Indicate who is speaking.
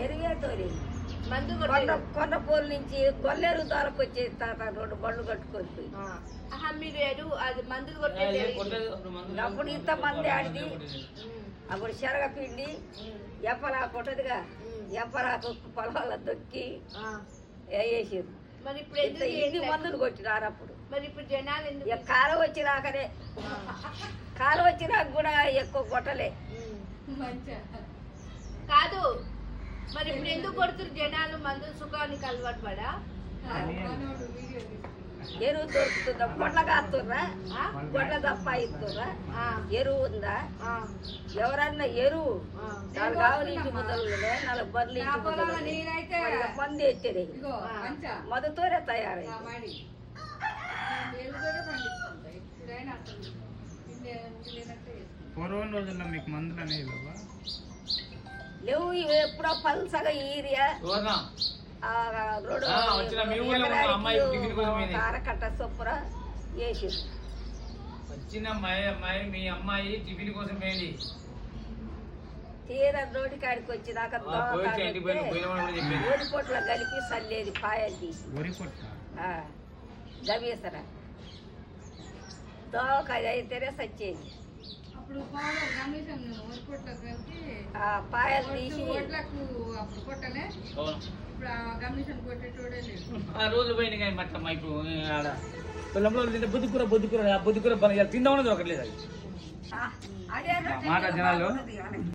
Speaker 1: ఎరిగేతోని
Speaker 2: మందు
Speaker 1: కొండపూల నుంచి గొల్లేరు దానికి వచ్చే తాత 2 బండ్లు కట్టుకొని పోయి
Speaker 2: మీరు ఎరువు అది మందులు కొట్టేది
Speaker 1: అప్పుడు ఇంతమంది ఆడి అప్పుడు శనగపిండి ఎప్పరాకు ఉంటదిగా ఎప్పరాకు పొలాల దొక్కి వేసేది.
Speaker 2: మరి ఇప్పుడు
Speaker 1: ఎన్ని మందులు కొట్టినారు అప్పుడు.
Speaker 2: మరి ఇప్పుడు జనాలు ఎందుకు
Speaker 1: కాలం వచ్చినాకనే కాలం వచ్చినాక కూడా ఎక్కువ కొట్టలే
Speaker 2: కాదు. మరి ఇప్పుడు ఎందుకు కొడుతున్నారు జనాలు? మందు సుఖానికి అలవాటు పడా
Speaker 1: ఎరువు దొరుకుతుందా? గొడ్ల కాస్తుర్రా, గొడ్ల తప్ప ఇస్తుర్రా, ఎరువు ఉందా? ఎవరన్నా ఎరువు 4 ఆవులు ఇంటి ముద్దలు 4 బర్రెలు ఇంటి ముద్దలు మంది ఎత్తేది మధుతోనే తయారైంది.
Speaker 3: పూర్వం రోజుల్లో మీకు మందులు అనేది
Speaker 1: లేవు. ఎప్పుడో పల్సగా ఈరియా అరకట్ట చొప్పున వేసి
Speaker 4: వచ్చిన మీ అమ్మాయి టిఫిన్ కోసం పోయింది.
Speaker 1: తీర రోడ్డు కాడికి వచ్చినాక ఊరి పొట్ల కలిపి చల్లేది పాయలు తీసి గమేసరా దోకాయ అయితేనే సచ్చేది. పాయలు తీసి
Speaker 4: ఆ రోజు పోయింది కానీ మట్ల ఇప్పుడు ఆడ పొలంలో బొద్దుకూర తిందామన్నది ఒకట్లేదు అది
Speaker 1: అదే
Speaker 4: మాట జనాలు